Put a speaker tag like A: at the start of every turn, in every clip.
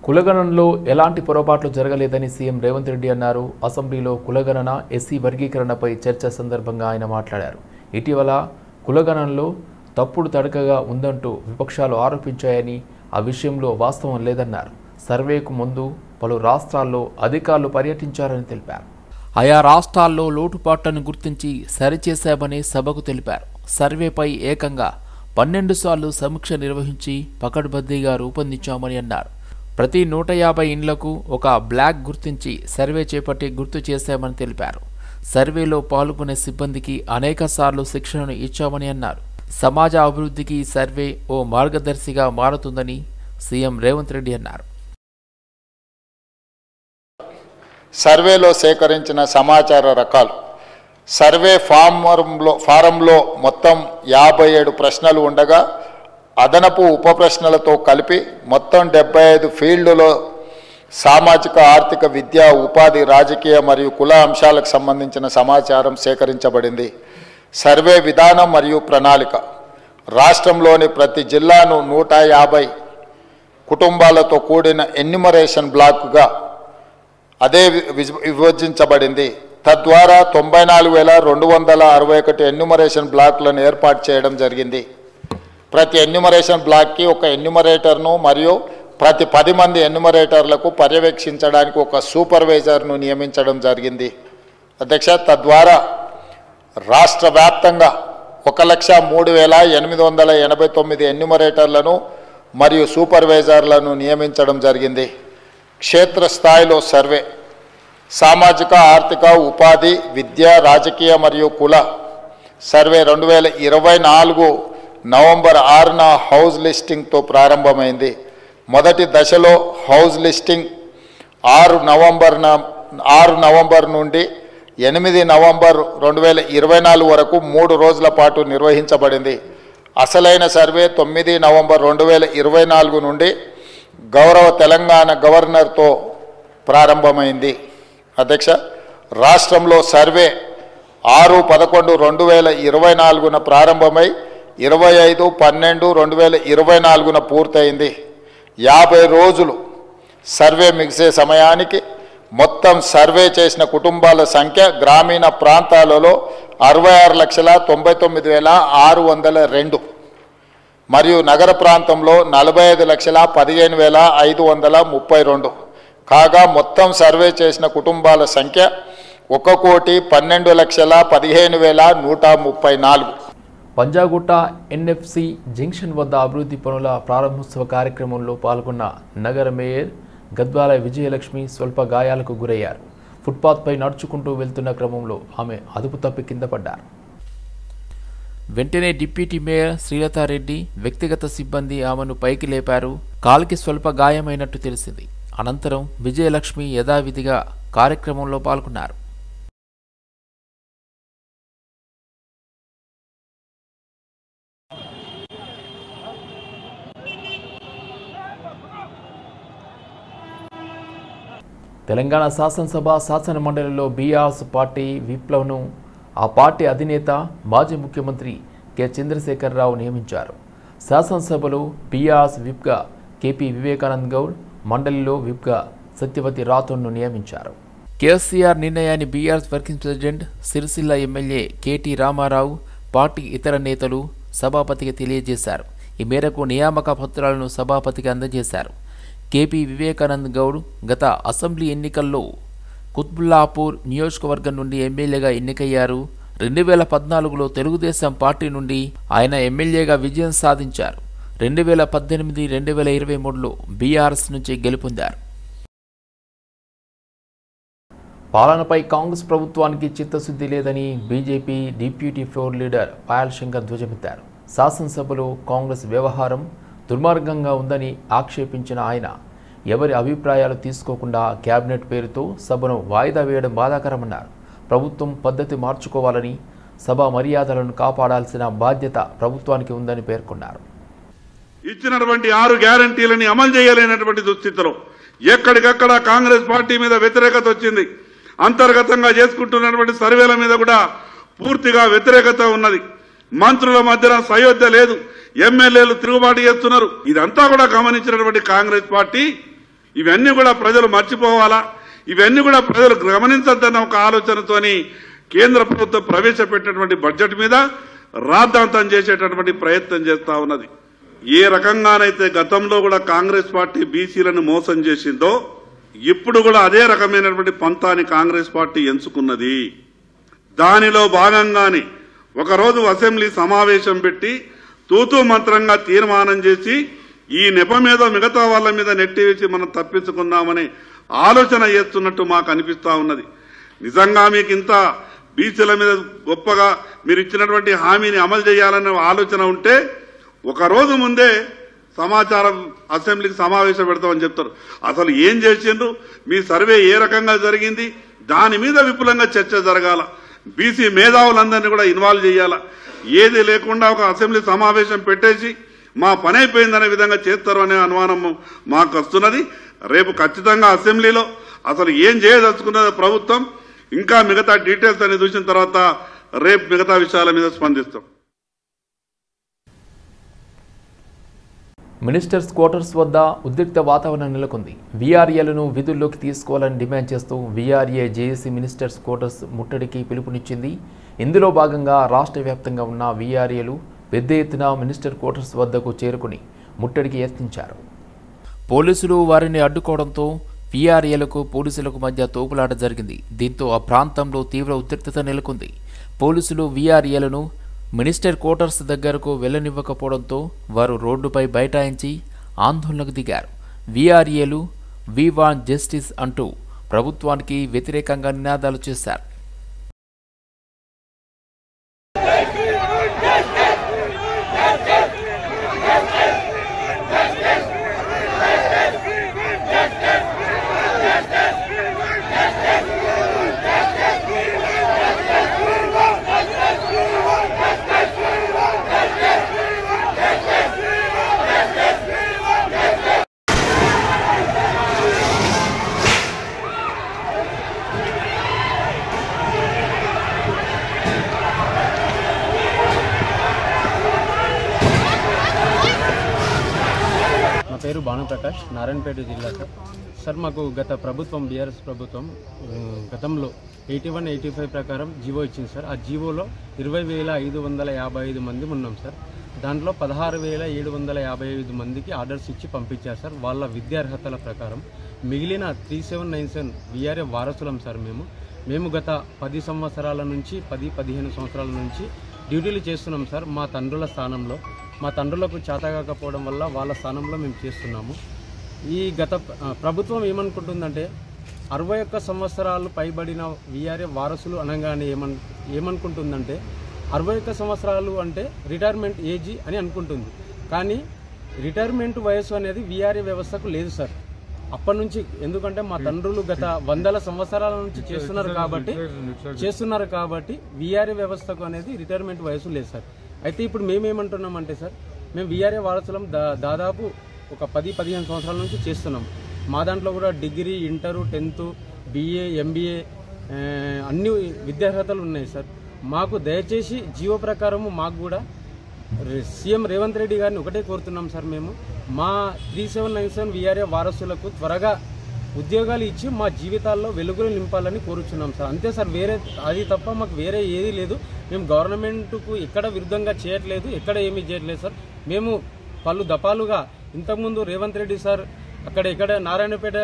A: కులగణనలో ఎలాంటి పొరపాట్లు జరగలేదని సీఎం రేవంత్ రెడ్డి అన్నారు. అసెంబ్లీలో కులగణన ఎస్సీ వర్గీకరణపై చర్చ సందర్భంగా ఆయన మాట్లాడారు. ఇటీవల కులగణనలో తప్పుడు తడకగా ఉందంటూ విపక్షాలు ఆరోపించాయని, ఆ విషయంలో వాస్తవం లేదన్నారు. సర్వేకు ముందు పలు రాష్ట్రాల్లో అధికారులు పర్యటించారని తెలిపారు. ఆయా రాష్ట్రాల్లో లోటుపాట్లను గుర్తించి సరిచేశామని సభకు తెలిపారు. సర్వేపై ఏకంగా 12 సార్లు సమీక్ష నిర్వహించి పకడ్బందీగా రూపొందించామని అన్నారు. ప్రతి 150 ఇండ్లకు ఒక బ్లాక్ గుర్తించి సర్వే చేపట్టి గుర్తు చేశామని తెలిపారు. సర్వేలో పాల్గొనే సిబ్బందికి అనేక సార్లు శిక్షణను ఇచ్చామని అన్నారు. సమాజ అభివృద్ధికి ఈ సర్వే ఓ మార్గదర్శిగా మారుతుందని సీఎం రేవంత్ రెడ్డి అన్నారు.
B: సర్వేలో సేకరించిన సమాచార రకాలు. సర్వే ఫారంలో మొత్తం 57 ప్రశ్నలు ఉండగా అదనపు ఉప ప్రశ్నలతో కలిపి మొత్తం 75 ఫీల్డ్లో సామాజిక, ఆర్థిక, విద్య, ఉపాధి, రాజకీయ మరియు కుల అంశాలకు సంబంధించిన సమాచారం సేకరించబడింది. సర్వే విధానం మరియు ప్రణాళిక. రాష్ట్రంలోని ప్రతి జిల్లాను 150 కుటుంబాలతో కూడిన ఎన్యుమరేషన్ బ్లాక్గా అదే విభజించబడింది. తద్వారా 94,261 ఎన్యుమరేషన్ బ్లాక్లను ఏర్పాటు చేయడం జరిగింది. ప్రతి ఎన్యుమరేషన్ బ్లాక్కి ఒక ఎన్యుమరేటర్ను మరియు ప్రతి 10 మంది ఎన్యుమరేటర్లకు పర్యవేక్షించడానికి ఒక సూపర్వైజర్ను నియమించడం జరిగింది. అధ్యక్ష, తద్వారా రాష్ట్ర వ్యాప్తంగా 1,03,889 ఎన్యుమరేటర్లను మరియు సూపర్వైజర్లను నియమించడం జరిగింది. క్షేత్రస్థాయిలో సర్వే. సామాజిక, ఆర్థిక, ఉపాధి, విద్య, రాజకీయ మరియు కుల సర్వే 2024 నవంబర్ 6న హౌస్ లిస్టింగ్తో ప్రారంభమైంది. మొదటి దశలో హౌస్ లిస్టింగ్ 6 నవంబర్ నుండి 8 నవంబర్ 2024 వరకు 3 రోజుల పాటు నిర్వహించబడింది. అసలైన సర్వే 9 నవంబర్ 2024 నుండి గౌరవ తెలంగాణ గవర్నర్తో ప్రారంభమైంది. అధ్యక్ష, రాష్ట్రంలో సర్వే 6/11/2024 ప్రారంభమై 25/12/2024 పూర్తయింది. 50 రోజులు సర్వే ముగిసే సమయానికి మొత్తం సర్వే చేసిన కుటుంబాల సంఖ్య గ్రామీణ ప్రాంతాలలో 66,99,602 మరియు నగర ప్రాంతంలో 45,15,532 కాగా మొత్తం సర్వే చేసిన కుటుంబాల సంఖ్య 1,12,15,134.
A: పంజాగుట్ట ఎన్ఎఫ్సి జంక్షన్ వద్ద అభివృద్ధి పనుల ప్రారంభోత్సవ కార్యక్రమంలో పాల్గొన్న నగర మేయర్ గద్వాల విజయలక్ష్మి స్వల్ప గాయాలకు గురయ్యారు. ఫుట్పాత్పై నడుచుకుంటూ వెళ్తున్న క్రమంలో ఆమె అదుపు తప్పి కింద పడ్డారు. వెంటనే డిప్యూటీ మేయర్ శ్రీలతారెడ్డి వ్యక్తిగత సిబ్బంది ఆమెను పైకి లేపారు. కాలికి స్వల్ప గాయమైనట్టు తెలిసింది. అనంతరం విజయలక్ష్మి యథావిధిగా కార్యక్రమంలో పాల్గొన్నారు. తెలంగాణ శాసనసభ శాసన మండలిలో బీఆర్ఎస్ పార్టీ విప్లవ్ను ఆ పార్టీ అధినేత మాజీ ముఖ్యమంత్రి కె చంద్రశేఖరరావు నియమించారు. శాసనసభలో బీఆర్ఎస్ విప్గా కేపీ వివేకానంద్ గౌడ్, మండలిలో విప్గా సత్యవతి రాథోడ్ను నియమించారు. కేసీఆర్ నిర్ణయాన్ని BRS working president Sircilla MLA KT Rama Rao, party ఇతర నేతలు సభాపతికి తెలియజేశారు. ఈ మేరకు నియామక పత్రాలను సభాపతికి అందజేశారు. కేపీ వివేకానంద్ గౌడ్ గత అసెంబ్లీ ఎన్నికల్లో కుత్బుల్లాపూర్ నియోజకవర్గం నుండి ఎమ్మెల్యేగా ఎన్నికయ్యారు. 2014లో తెలుగుదేశం పార్టీ నుండి ఆయన ఎమ్మెల్యేగా విజయం సాధించారు. 2018, 2023లో బీఆర్ఎస్ నుంచి గెలుపొందారు. పాలనపై కాంగ్రెస్ ప్రభుత్వానికి చిత్తశుద్ధి లేదని BJP deputy floor leader Payal Shankar ధ్వజమెత్తారు. శాసనసభలో కాంగ్రెస్ వ్యవహారం దుర్మార్గంగా ఉందని ఆక్షేపించిన ఆయన ఎవరి అభిప్రాయాలు తీసుకోకుండా కేబినెట్ పేరుతో సభను వాయిదా వేయడం బాధాకరమన్నారు. ప్రభుత్వం పద్ధతి మార్చుకోవాలని, సభ మర్యాదలను కాపాడాల్సిన బాధ్యత ప్రభుత్వానికి ఉందని పేర్కొన్నారు.
C: ఇచ్చినటువంటి 6 గ్యారంటీలని అమలు చేయలేనటువంటి దుస్థితిలో ఎక్కడికక్కడ కాంగ్రెస్ పార్టీ మీద వ్యతిరేకత వచ్చింది. అంతర్గతంగా చేసుకుంటున్నటువంటి సర్వేల మీద కూడా పూర్తిగా వ్యతిరేకత ఉన్నది. మంత్రుల మధ్యన సయోధ్య లేదు. ఎమ్మెల్యేలు తిరుగుబాటు చేస్తున్నారు. ఇదంతా కూడా గమనించినటువంటి కాంగ్రెస్ పార్టీ ఇవన్నీ కూడా ప్రజలు మర్చిపోవాలా, ఇవన్నీ కూడా ప్రజలు గమనించద్దన్న ఒక ఆలోచనతోని కేంద్ర ప్రభుత్వం ప్రవేశపెట్టినటువంటి బడ్జెట్ మీద రాద్ధాంతం చేసేటటువంటి ప్రయత్నం చేస్తా ఉన్నది. ఏ రకంగానైతే గతంలో కూడా కాంగ్రెస్ పార్టీ బీసీలను మోసం చేసిందో ఇప్పుడు కూడా అదే రకమైనటువంటి పంతాన్ని కాంగ్రెస్ పార్టీ ఎంచుకున్నది. దానిలో భాగంగానే ఒకరోజు అసెంబ్లీ సమావేశం పెట్టి తూతూ మంత్రంగా తీర్మానం చేసి ఈ నెప మీద మిగతా వాళ్ళ మీద నెట్టివేసి మనం తప్పించుకుందామని ఆలోచన చేస్తున్నట్టు మాకు అనిపిస్తా ఉన్నది. నిజంగా మీకు ఇంత బీసీల మీద గొప్పగా మీరు ఇచ్చినటువంటి హామీని అమలు చేయాలనే ఆలోచన ఉంటే ఒక రోజు ముందే సమాచారం అసెంబ్లీకి సమావేశం పెడతామని చెప్తారు. అసలు ఏం చేసిండ్రు, మీ సర్వే ఏ రకంగా జరిగింది, దాని మీద విపులంగా చర్చ జరగాల. బీసీ మేధావులందరినీ కూడా ఇన్వాల్వ్ చేయాల. ఏది లేకుండా ఒక అసెంబ్లీ సమావేశం పెట్టేసి మా పని అయిపోయిందనే విధంగా చేస్తారు అనే అనుమానం మాకు వస్తున్నది. రేపు ఖచ్చితంగా అసెంబ్లీలో అసలు ఏం చేయదలుచుకున్నది ప్రభుత్వం, ఇంకా మిగతా డీటెయిల్స్ అని చూసిన తర్వాత రేపు మిగతా విషయాల మీద స్పందిస్తాం.
A: మినిస్టర్స్ క్వార్టర్స్ వద్ద ఉద్రిక్త వాతావరణం నెలకొంది. వీఆర్ఏలను విధుల్లోకి తీసుకోవాలని డిమాండ్ చేస్తూ వీఆర్ఏ జేఏసీ మినిస్టర్స్ క్వార్టర్స్ ముట్టడికి పిలుపునిచ్చింది. ఇందులో భాగంగా రాష్ట్ర వ్యాప్తంగా ఉన్న వీఆర్ఏలు పెద్ద ఎత్తున మినిస్టర్ క్వార్టర్స్ వద్దకు చేరుకుని ముట్టడికి యత్నించారు. పోలీసులు వారిని అడ్డుకోవడంతో వీఆర్ఏలకు పోలీసులకు మధ్య తోపులాట జరిగింది. దీంతో ఆ ప్రాంతంలో తీవ్ర ఉద్రిక్తత నెలకొంది. పోలీసులు వీఆర్ఏలను మినిస్టర్ క్వార్టర్స్ దగ్గరకు వెళ్లనివ్వకపోవడంతో వారు రోడ్డుపై బైఠాయించి ఆందోళనకు దిగారు. వీఆర్ఏలు వి వాంట్ జస్టిస్ అంటూ ప్రభుత్వానికి వ్యతిరేకంగా నినాదాలు చేశారు.
D: పేరు భానుప్రకాష్, నారాయణపేట జిల్లా సార్. మాకు గత ప్రభుత్వం బీఆర్ఎస్ ప్రభుత్వం గతంలో 81-85 ప్రకారం జీవో ఇచ్చింది సార్. ఆ జీవోలో 20,555 మంది ఉన్నాం సార్. దాంట్లో 16,755 మందికి ఆర్డర్స్ ఇచ్చి పంపించారు సార్ వాళ్ళ విద్యార్హతల ప్రకారం. మిగిలిన 3797 వీఆర్ఏ వారసులం సార్. మేము గత 10 సంవత్సరాల నుంచి 10-15 సంవత్సరాల నుంచి డ్యూటీలు చేస్తున్నాం సార్. మా తండ్రుల స్థానంలో, మా తండ్రులకు చేతగాకపోవడం వల్ల వాళ్ళ స్థానంలో మేము చేస్తున్నాము. ఈ గత ప్రభుత్వం ఏమనుకుంటుందంటే 61 సంవత్సరాలు పైబడిన వీఆర్ఏ వారసులు అనగానే ఏమనుకుంటుందంటే 61 సంవత్సరాలు అంటే రిటైర్మెంట్ ఏజీ అని అనుకుంటుంది. కానీ రిటైర్మెంట్ వయసు అనేది వీఆర్ఏ వ్యవస్థకు లేదు సార్. అప్పటి నుంచి, ఎందుకంటే మా తండ్రులు గత 100 సంవత్సరాల నుంచి చేస్తున్నారు కాబట్టి వీఆర్ఏ వ్యవస్థకు అనేది రిటైర్మెంట్ వయసు లేదు సార్. అయితే ఇప్పుడు మేమేమంటున్నామంటే సార్, మేము వీఆర్ఏ వారసులం దాదాపు ఒక 10-15 సంవత్సరాల నుంచి చేస్తున్నాం. మా దాంట్లో కూడా degree, inter, 10th, BA, MBA అన్ని విద్యార్హతలు ఉన్నాయి సార్. మాకు దయచేసి జీవో ప్రకారము మాకు కూడా సీఎం రేవంత్ రెడ్డి గారిని ఒకటే కోరుతున్నాం సార్. మేము మా 3797 వీఆర్ఏ వారసులకు త్వరగా ఉద్యోగాలు ఇచ్చి మా జీవితాల్లో వెలుగులు నింపాలని కోరుచున్నాం సార్. అంతే సార్, వేరే అది తప్ప మాకు వేరే ఏది లేదు. మేము గవర్నమెంట్కు ఎక్కడ విరుద్ధంగా చేయట్లేదు, ఎక్కడ ఏమీ చేయట్లేదు సార్. మేము పలు దఫాలుగా ఇంతకుముందు రేవంత్ రెడ్డి సార్ ఇక్కడ నారాయణపేట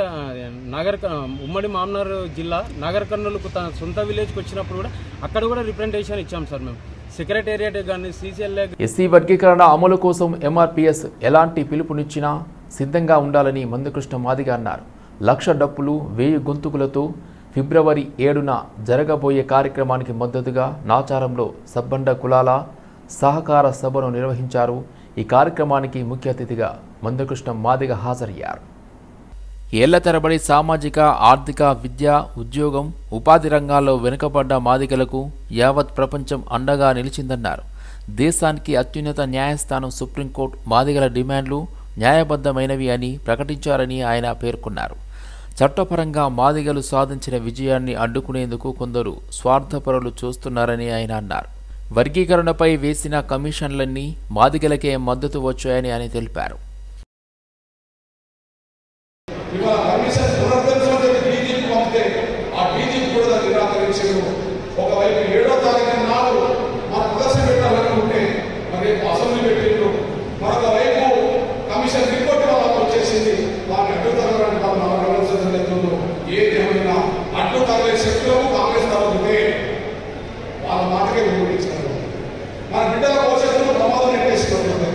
D: ఉమ్మడి మామనార్ జిల్లా నాగర్ కర్నూలుకు తన సొంత విలేజ్కి వచ్చినప్పుడు కూడా అక్కడ కూడా రిప్రజెంటేషన్ ఇచ్చాం సార్. మేము సెక్రటేరియట్ కానీ CCLA.
A: ఎస్సీ వర్గీకరణ అమలు కోసం MRPS ఎలాంటి పిలుపునిచ్చినా సిద్ధంగా ఉండాలని మందకృష్ణ మాదిగ అన్నారు. 1,00,000 డప్పులు 1000 గొంతుకులతో ఫిబ్రవరి 7న జరగబోయే కార్యక్రమానికి మద్దతుగా నాచారంలో సబ్బండ కులాల సహకార సభను నిర్వహించారు. ఈ కార్యక్రమానికి ముఖ్య అతిథిగా మందకృష్ణ మాదిగ హాజరయ్యారు. ఏళ్ల తరబడి సామాజిక, ఆర్థిక, విద్య, ఉద్యోగం, ఉపాధి రంగాల్లో వెనుకబడ్డ మాదిగలకు యావత్ ప్రపంచం అండగా నిలిచిందన్నారు. దేశానికి అత్యున్నత న్యాయస్థానం సుప్రీంకోర్టు మాదిగల డిమాండ్లు న్యాయబద్ధమైనవి అని ప్రకటించారని ఆయన పేర్కొన్నారు. చట్టపరంగా మాదిగలు సాధించిన విజయాన్ని అడ్డుకునేందుకు కొందరు స్వార్థపరులు చూస్తున్నారని ఆయన అన్నారు. వర్గీకరణపై వేసిన కమిషన్లన్నీ మాదిగలకే మద్దతు వచ్చాయని ఆయన తెలిపారు.
E: ఇవాళ కమిషన్ పునరుద్ధరించే డీజీపీ పంపితే ఆ డీజీపీ కూడా దాన్ని నిరాకరించారు. ఒకవైపు 7వ తారీఖు నాడు మన ప్రదర్శన పెట్టాలనుకుంటే మరి అసెంబ్లీ పెట్టిండ్రు. మరొక వైపు కమిషన్ రిపోర్ట్ వాళ్ళకి వచ్చేసింది. వారిని అడ్డు తగలడానికి వాళ్ళు మన గమనించడం లేదు. ఏదేమైనా అడ్డు తగలే శక్తులకు కాంగ్రెస్ తగ్గుతుంటే వాళ్ళ మాటకే వినిపించారు. మన బిడ్డల భవిష్యత్తులో ప్రమాదం నెట్టేసుకుంటుంది.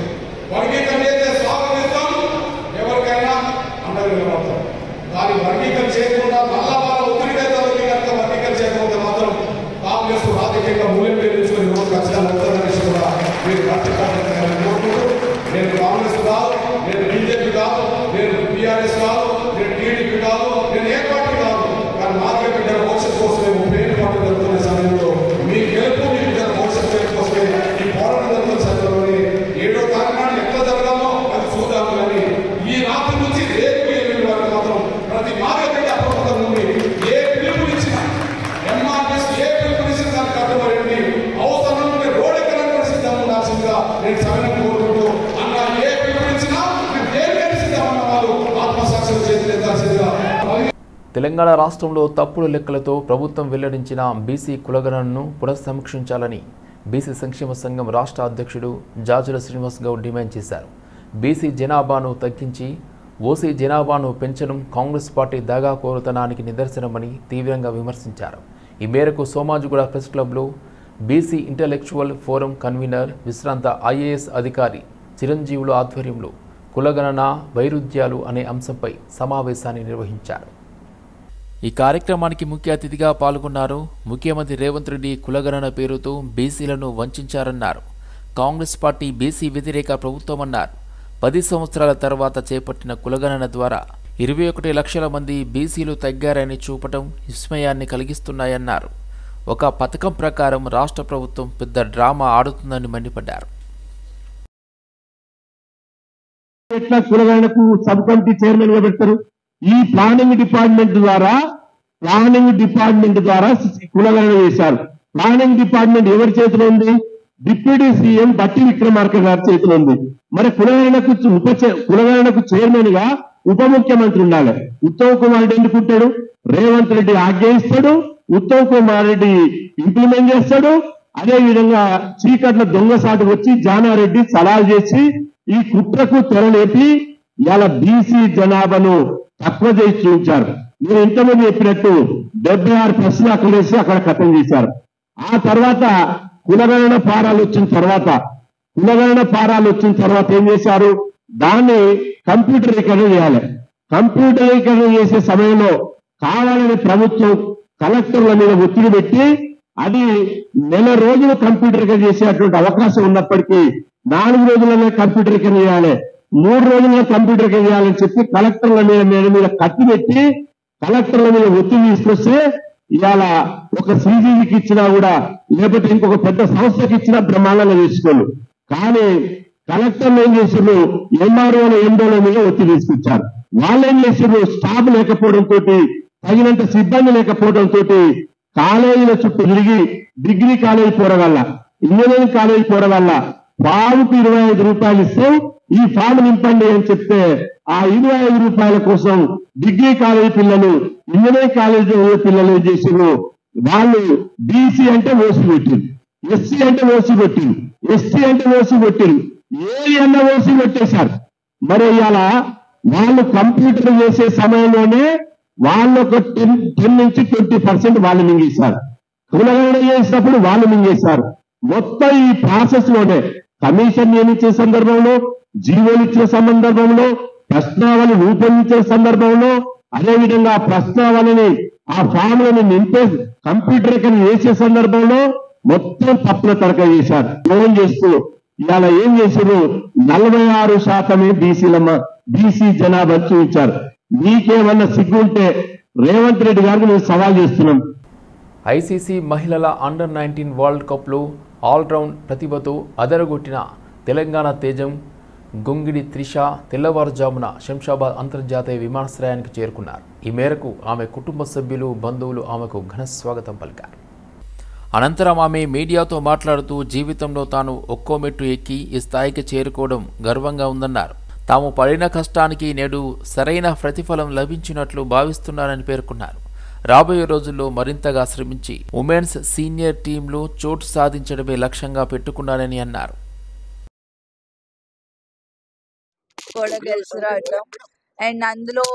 E: వర్గీకరణ అయితే స్వాగతిస్తాం, ఎవరికైనా అండగా నిలబడతాం. కానీ వర్గీకరణ చేయకుండా మళ్ళా వాళ్ళ ఒత్తిడిగా కనుక వర్గీకరణ చేయకపోతే మాత్రం కాంగ్రెస్ రాజకీయంగా మూల్యం పెంచుకొని రోజు కష్టాలు అవుతారనేసి కూడా మీరు పట్టించుకోవాలని కోరుకుంటూ, నేను కాంగ్రెస్ కాదు, నేను బీజేపీ కాదు, నేను టీఆర్ఎస్ కాదు, నేను టీడీపీ కాదు, నేను ఏ పార్టీ కాదు, కానీ మాకే బిడ్డల భవిష్యత్తు కోసమే 30 పార్టీ జరుగుతున్న సమయంలో మీ గెలుపు మీ బిడ్డల భవిష్యత్తు కోసమే ఈ పోరాటం జరుగుతున్న సమయంలోనే 7వ తారీఖు ఎట్లా జరగాలో అది చూద్దాము. కానీ ఈ రాత్రి నుంచి రేపు 8 వరకు మాత్రం ప్రతి మార్గం అప్రమత్తం నుండి ఏ పిలుపునిచ్చినా ఎంఆర్ఎస్ ఏ పిలుపునిచ్చిన దానికి కట్టుబడి అవసరం ఉంటే రోడ్ ఎక్కడానికి సిద్ధం ఉండాల్సిందిగా నేను సమయం కోరుకుంటూ, అన్న ఏ పిలుపునిచ్చినా మేము దేనికైనా సిద్ధమన్న వాళ్ళు ఆత్మసాక్షులు చేతులెత్తాల్సిందిగా.
A: తెలంగాణ రాష్ట్రంలో తప్పుడు లెక్కలతో ప్రభుత్వం వెల్లడించిన బీసీ కులగణనను పునఃసమీక్షించాలని బీసీ సంక్షేమ సంఘం రాష్ట్ర అధ్యక్షుడు జాజుల శ్రీనివాస్ గౌడ్ డిమాండ్ చేశారు. బీసీ జనాభాను తగ్గించి ఓసీ జనాభాను పెంచడం కాంగ్రెస్ పార్టీ దగాకోరుతనానికి నిదర్శనమని తీవ్రంగా విమర్శించారు. ఈ మేరకు సోమాజిగూడ ప్రెస్ క్లబ్లో బీసీ ఇంటలెక్చువల్ ఫోరం కన్వీనర్ విశ్రాంత ఐఏఎస్ అధికారి చిరంజీవుల ఆధ్వర్యంలో కులగణన వైరుధ్యాలు అనే అంశంపై సమావేశాన్ని నిర్వహించారు. ఈ కార్యక్రమానికి ముఖ్య అతిథిగా పాల్గొన్నారు. ముఖ్యమంత్రి రేవంత్ రెడ్డి కులగణన పేరుతో బీసీలను వంచారన్నారు. కాంగ్రెస్ పార్టీ బీసీ వ్యతిరేక ప్రభుత్వమన్నారు. 10 సంవత్సరాల తర్వాత చేపట్టిన కులగణన ద్వారా 21 లక్షల మంది బీసీలు తగ్గారని చూపటం విస్మయాన్ని కలిగిస్తున్నాయన్నారు. ఒక పథకం ప్రకారం రాష్ట్ర ప్రభుత్వం పెద్ద డ్రామా ఆడుతుందని మండిపడ్డారు.
F: కులగణనకు సబ్ కమిటీ చైర్మన్ గా పెడతారు. ఈ ప్లానింగ్ డిపార్ట్మెంట్ ద్వారా కులగణన చేశారు. ప్లానింగ్ డిపార్ట్మెంట్ ఎవరి చేతిలో ఉంది? డిప్యూటీ సీఎం బట్టి విక్రమార్క గారి చేతిలో ఉంది. మరి కులగణనకు చైర్మన్ గా ఉప ముఖ్యమంత్రి ఉండాలి. ఉత్తమ్ కుమార్ రెడ్డి ఎన్నుకుంటాడు, రేవంత్ రెడ్డి ఆజ్ఞ ఇస్తాడు, ఉత్తమ్ కుమార్ రెడ్డి ఇంప్లిమెంట్ చేస్తాడు. అదే విధంగా చీకట్ల దొంగసాటు వచ్చి జానారెడ్డి సలహా చేసి ఈ కుట్రకు తెరలేపి ఇలా బీసీ జనాభాను తక్కువ చేసి చూపించారు. నేను ఇంతమంది చెప్పినట్టు 76 ప్రశ్నలు అక్కడ వేసి అక్కడ ఖతం చేశారు. ఆ తర్వాత కులగణన ఫారాలు వచ్చిన తర్వాత ఏం చేశారు? దాన్ని కంప్యూటరీకరణ చేయాలి. కంప్యూటరీకరణ చేసే సమయంలో కావాలని ప్రభుత్వం కలెక్టర్ల మీద ఒత్తిడి పెట్టి అది నెల రోజులు కంప్యూటరీకరణ చేసేటువంటి అవకాశం ఉన్నప్పటికీ 4 రోజులనే కంప్యూటరీకరణ చేయాలి, 3 రోజుల్లో కంప్యూటరీకరణ చేయాలని చెప్పి కలెక్టర్ల మీద కత్తి పెట్టి కలెక్టర్ల మీద ఒత్తిడి తీసుకొస్తే ఇవాళ ఒక సీజీకి ఇచ్చినా కూడా లేకపోతే ఇంకొక పెద్ద సంస్థకి ఇచ్చినా బ్రహ్మాండంగా తీసుకోండి. కానీ కలెక్టర్లు ఏం చేశారు? ఎంఆర్ఓల ఎండోల మీద ఒత్తిడి తీసుకొచ్చారు. వాళ్ళు ఏం చేశారు? స్టాఫ్ లేకపోవడంతో, తగినంత సిబ్బంది లేకపోవడంతో కాలేజీల చుట్టూ తిరిగి డిగ్రీ కాలేజీ పోరగల్ల, ఇంజనీరింగ్ కాలేజీ పోరగల్ల ఫామ్కి 25 రూపాయలు ఇస్తే ఈ ఫామ్ నింపండి అని చెప్తే ఆ 25 రూపాయల కోసం డిగ్రీ కాలేజీ పిల్లలు, ఇంజనీరింగ్ కాలేజీ పిల్లలు ఏం చేశారు? వాళ్ళు బీసీ అంటే ఓసీ పెట్టింది, ఎస్సీ అంటే ఓసీ పెట్టింది, ఎస్టీ అంటే ఓసీ పెట్టింది, ఏది అన్న ఓసీ పెట్టేశారు. మరి ఇవాళ వాళ్ళు కంప్యూటర్ చేసే సమయంలోనే వాళ్ళు ఒక 10 నుంచి 20% వాళ్ళు మింగేశారు. కులగణన చేసినప్పుడు వాళ్ళు మింగేశారు. మొత్తం ఈ ప్రాసెస్ లోనే కమిషన్ నియమించే సందర్భంలో, జీవోలు ఇచ్చే సందర్భంలో, ప్రశ్నావళి రూపొందించే సందర్భంలో, అదేవిధంగా ప్రశ్నావళిని ఆ ఫామ్లను నింపే కంప్యూటరీకరణ చేసే సందర్భంలో మొత్తం తప్పుల తడక చేశారు. ఏం చేస్తూ ఇవాళ ఏం చేశారు? 46% బీసీ జనాభా చూపించారు. మీకేమన్నా సిగ్గు ఉంటే రేవంత్ రెడ్డి గారికి నేను సవాల్ చేస్తున్నాం.
A: ఐసీసీ మహిళల అండర్-19 వరల్డ్ కప్లో ఆల్రౌండ్ ప్రతిభతో అదరగొట్టిన తెలంగాణ తేజం గొంగిడి త్రిష తెల్లవారుజామున శంషాబాద్ అంతర్జాతీయ విమానాశ్రయానికి చేరుకున్నారు. ఈ మేరకు ఆమె కుటుంబ సభ్యులు, బంధువులు ఆమెకు ఘన స్వాగతం పలికారు. అనంతరం ఆమె మీడియాతో మాట్లాడుతూ జీవితంలో తాను ఒక్కో మెట్టు ఎక్కి ఈ స్థాయికి చేరుకోవడం గర్వంగా ఉందన్నారు. తాము పడిన కష్టానికి నేడు సరైన ప్రతిఫలం లభించినట్లు భావిస్తున్నారని పేర్కొన్నారు. రాబోయే రోజుల్లో మరింతగా శ్రమించి ఉమెన్స్ సీనియర్ టీంలో చోటు సాధించడమే లక్ష్యంగా పెట్టుకున్నారని అన్నారు.
G: అండ్ అందులో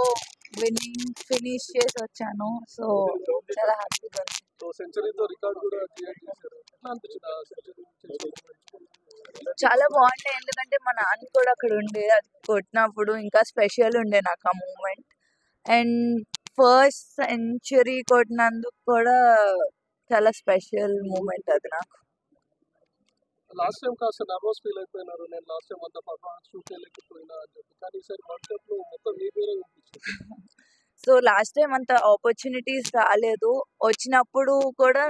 G: విన్నింగ్ ఫినిష్ చేసి వచ్చాను. సో చాలా హ్యాపీగా ఉంది. చాలా బాగుండే, ఎందుకంటే మా నాన్న కూడా అక్కడ ఉండే, అది కొట్టినప్పుడు ఇంకా స్పెషల్ ఉండే నాకు ఆ మూమెంట్. అండ్ ఫస్ట్ సెంచరీ కొట్టినందుకు కూడా చాలా స్పెషల్ మూమెంట్ అది నాకు.
H: లాస్ట్ టైం కాస్త నర్వస్ ఫీల్ అయిపోయినారు, నేను లాస్ట్ టైం అంత పర్ఫార్మెన్స్ షూట్ చేయలేకపోయినా అని చెప్పి, కానీ ఈసారి వరల్డ్ కప్ లో మొత్తం మీ పేరే కనిపించింది.
G: సో లాస్ట్ టైం అంత ఆపర్చునిటీస్ రాలేదు, వచ్చినప్పుడు కూడా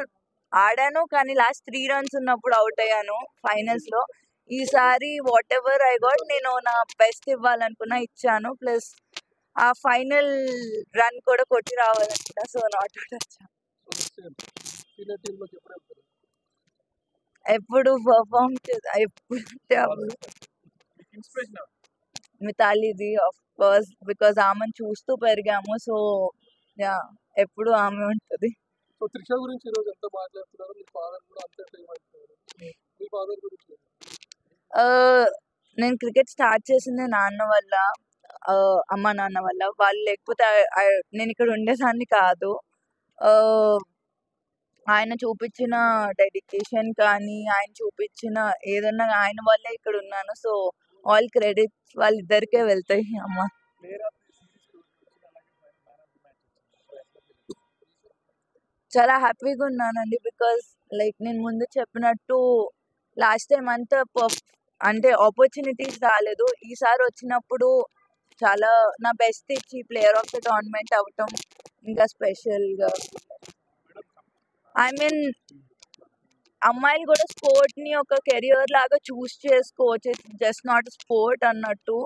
G: ఆడాను, కానీ లాస్ట్ 3 runs ఉన్నప్పుడు అవుట్ అయ్యాను ఫైనల్స్ లో. ఈసారి వాట్ ఎవర్ ఐ గాట్, నేను నా బెస్ట్ ఇవ్వాలనుకున్నా, ఇచ్చాను. ప్లస్ ఆ ఫైనల్ రన్ కూడా కొట్టి రావాలనుకున్నా. సో నాట్ అవుట్ వచ్చాను. ఎప్పుడు పర్ఫార్మ్ ఎప్పుడు మితాలీది ఆఫ్ కోర్స్, బికాజ్ ఆమెను చూస్తూ పెరిగాము. సో యా, ఎప్పుడు ఆమె ఉంటుంది.
H: సో త్రిష గురించి ఈరోజు ఎంత మాట్లాడుతున్నారు, మీ ఫాదర్ కూడా అంతే ఫేమ్ అవుతున్నారు. మీ ఫాదర్ గురించి
G: నేను క్రికెట్ స్టార్ట్ చేసింది నాన్న వల్ల, అమ్మ నాన్న వల్ల. వాళ్ళు లేకపోతే నేను ఇక్కడ ఉండేదాన్ని కాదు. ఆయన చూపించిన డెడికేషన్ కానీ, ఆయన చూపించిన ఏదన్నా ఆయన వల్లే ఇక్కడ ఉన్నాను. సో ఆల్ క్రెడిట్స్ వాళ్ళిద్దరికే వెళ్తాయి. అమ్మ చాలా హ్యాపీగా ఉన్నానండి, బికాస్ లైక్ నేను ముందు చెప్పినట్టు లాస్ట్ టైం అంతా అంటే ఆపర్చునిటీస్ రాలేదు. ఈసారి వచ్చినప్పుడు చాలా నా బెస్ట్ ఇచ్చి ప్లేయర్ ఆఫ్ ద టోర్నమెంట్ అవటం ఇంకా స్పెషల్గా. ఐ మీన్ అమ్మాయిలు కూడా స్పోర్ట్ని ఒక కెరియర్ లాగా చూస్ చేసుకోవచ్చు, జస్ట్ నాట్ స్పోర్ట్ అన్నట్టు.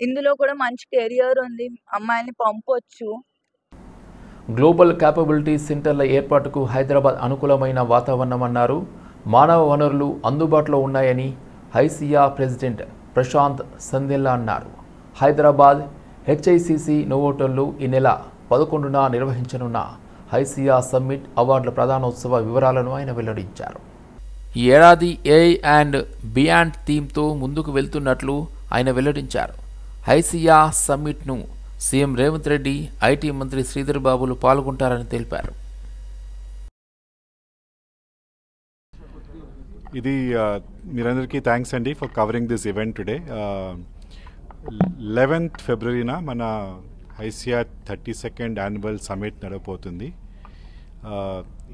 G: ఇందులో కూడా మంచి కెరియర్ ఉంది, అమ్మాయిల్ని పంపొచ్చు.
A: గ్లోబల్ క్యాపబిలిటీ సెంటర్ల ఏర్పాటుకు హైదరాబాద్ అనుకూలమైన వాతావరణం అన్నారు. మానవ వనరులు అందుబాటులో ఉన్నాయని హైసియా ప్రెసిడెంట్ ప్రశాంత్ సందెల్లా అన్నారు. హైదరాబాద్ హెచ్ఐసిసి నోవోటల్లో ఈ నెల 11న నిర్వహించనున్న హైసియా సమ్మిట్ అవార్డుల ప్రధానోత్సవ వివరాలను ఆయన వెల్లడించారు. ఈ ఏడాది ఏఐ అండ్ బియాండ్ థీమ్తో ముందుకు వెళ్తున్నట్లు ఆయన వెల్లడించారు. హైసియా సమ్మిట్ను సీఎం రేవంత్ రెడ్డి, ఐటీ మంత్రి శ్రీధర్ బాబులు పాల్గొంటారని తెలిపారు.
I: ఇది మీరందరికీ థ్యాంక్స్ అండి for covering this event today. 11th ఫిబ్రవరిన మన హైసియా 32nd యాన్యువల్ సమ్మిట్ నడవబోతుంది.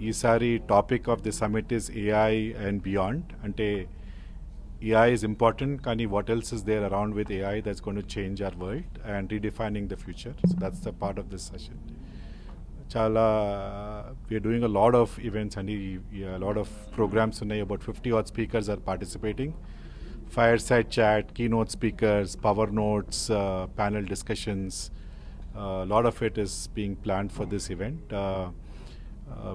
I: ఈసారి topic of the summit is AI and beyond. అంటే AI is important, Kani, what else is there around with AI that's going to change our world and redefining the future? So that's the part of this session. We are doing a lot of events and a lot of programs. About 50 odd speakers are participating. Fireside chat, keynote speakers, power notes, panel discussions. A lot of it is being planned for this event.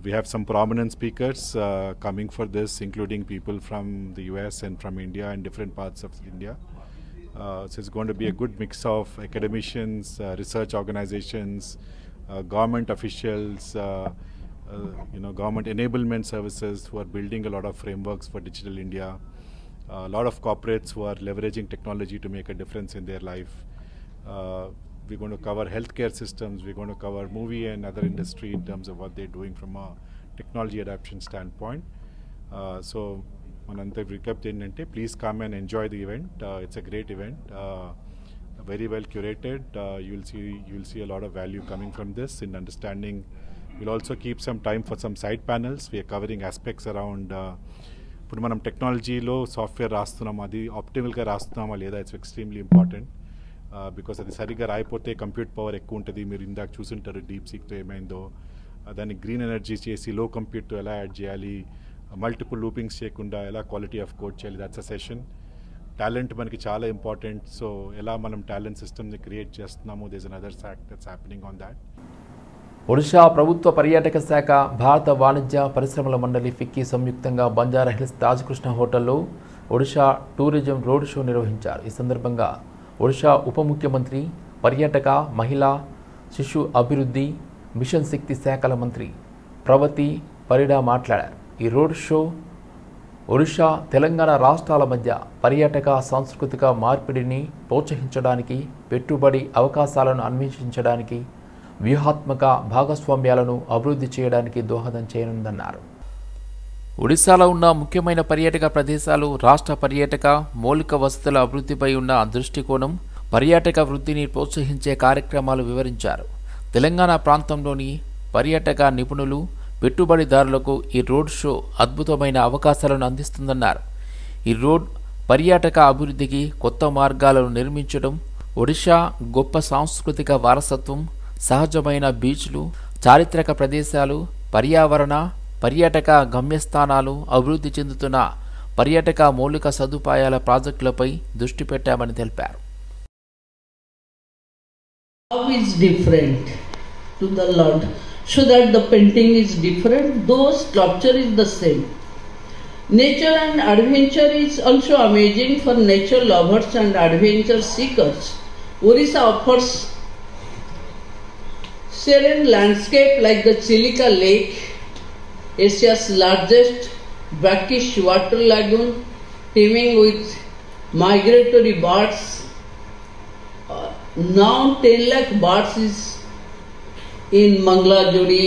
I: We have some prominent speakers coming for this, including people from the US and from India and different parts of India. So it's going to be a good mix of academicians, research organizations, government officials, government enablement services who are building a lot of frameworks for Digital India, a lot of corporates who are leveraging technology to make a difference in their life. We're going to cover healthcare systems, we're going to cover movie and other industry in terms of what they're doing from a technology adoption standpoint. So, please come and enjoy the event. It's a great event, very well curated. You'll see a lot of value coming from this in understanding. We'll also keep some time for some side panels. We are covering aspects around ఇప్పుడు మనం టెక్నాలజీలో software రాస్తున్నాం, అది ఆప్టిమల్గా రాస్తున్నామా లేదా, it's extremely important. Because అది సరిగ్గా రాయిపోతే compute power ఎక్కువ ఉంటుంది. మీరు ఇందాక చూసుంటారు డీప్ సీక్తో ఏమైందో, దాన్ని గ్రీన్ ఎనర్జీ చేసి లో కంప్యూట్తో ఎలా యాడ్ చేయాలి, మల్టిపుల్ లూపింగ్స్ చేయకుండా ఎలా క్వాలిటీ ఆఫ్ కోడ్ చేయాలి, దట్స్ అ సెషన్. టాలెంట్ మనకి చాలా ఇంపార్టెంట్. సో ఎలా మనం టాలెంట్ సిస్టమ్ని క్రియేట్ చేస్తున్నాము, there is another fact that's happening on that.
A: Odisha ప్రభుత్వ పర్యాటక శాఖ, భారత వాణిజ్య పరిశ్రమల మండలి ఫిక్కీ సంయుక్తంగా బంజారా హిల్స్ తాజ్ కృష్ణ హోటల్లో ఒడిషా టూరిజం రోడ్ షో నిర్వహించారు. ఈ సందర్భంగా ఒడిషా ఉప ముఖ్యమంత్రి, పర్యాటక, మహిళా, శిశు అభివృద్ధి, మిషన్ శక్తి శాఖల మంత్రి ప్రవతి పరిడా మాట్లాడారు. ఈ రోడ్ షో ఒడిషా, తెలంగాణ రాష్ట్రాల మధ్య పర్యాటక, సాంస్కృతిక మార్పిడిని ప్రోత్సహించడానికి, పెట్టుబడి అవకాశాలను అన్వేషించడానికి, వ్యూహాత్మక భాగస్వామ్యాలను అభివృద్ధి చేయడానికి దోహదం చేయనుందన్నారు. ఒడిశాలో ఉన్న ముఖ్యమైన పర్యాటక ప్రదేశాలు, రాష్ట్ర పర్యాటక మౌలిక వసతుల అభివృద్ధిపై ఉన్న దృష్టికోణం, పర్యాటక వృద్ధిని ప్రోత్సహించే కార్యక్రమాలు వివరించారు. తెలంగాణ ప్రాంతంలోని పర్యాటక నిపుణులు, పెట్టుబడిదారులకు ఈ రోడ్ షో అద్భుతమైన అవకాశాలను అందిస్తుందన్నారు. ఈ రోడ్ పర్యాటక అభివృద్ధికి కొత్త మార్గాలను నిర్మించడం, ఒడిషా గొప్ప సాంస్కృతిక వారసత్వం, సహజమైన బీచ్లు, చారిత్రక ప్రదేశాలు, పర్యావరణ, పర్యాటక గమ్యస్థానాలు, అభివృద్ధి చెందుతున్న పర్యాటక మౌలిక సదుపాయాల ప్రాజెక్టులపై దృష్టి పెట్టామని తెలిపారు.
J: How is different to the Lord, so that the painting is different, though sculpture is the same. Nature and adventure is also amazing for nature lovers and adventure seekers. Orissa offers serene landscape like the Chilika Lake, Asia's largest brackish water lagoon, teeming with migratory birds. Now 10 lakh birds is in Mangalajodi.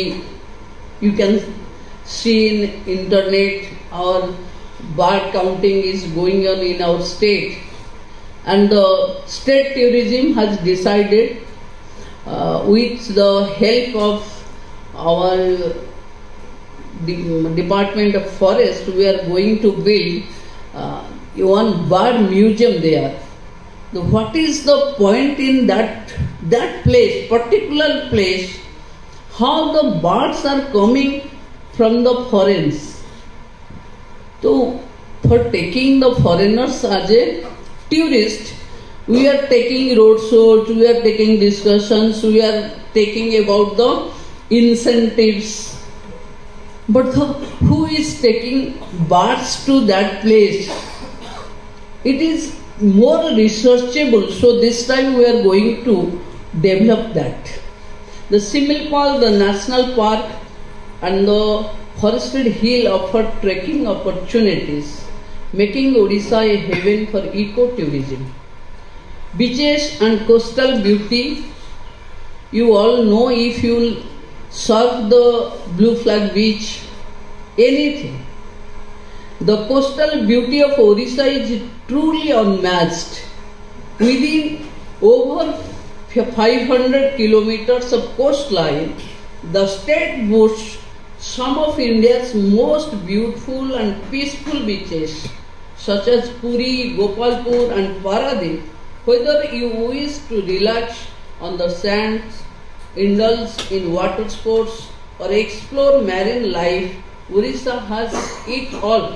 J: You can see in internet our bird counting is going on in our state, and the state tourism has decided with the help of our Department of Forest, we are going to build one bird museum there. What is the point in that place, particular place, how the birds are coming from the foreigners? So for taking the foreigners as a tourist, we are taking road shows, we are taking discussions, we are taking about the incentives. But who is taking birds to that place? It is more researchable, so this time we are going to develop that. The Similpal, the national park and the forested hill offer trekking opportunities, making Odisha a haven for eco-tourism. Beaches and coastal beauty, you all know, if you surf the Blue Flag beach, anything. The coastal beauty of Odisha is truly unmatched. Within over 500 kilometers of coastline, the state boasts some of India's most beautiful and peaceful beaches, such as Puri, Gopalpur and Paradip. Whether you wish to relax on the sands, indulge in water sports or explore marine life, Orissa has it all.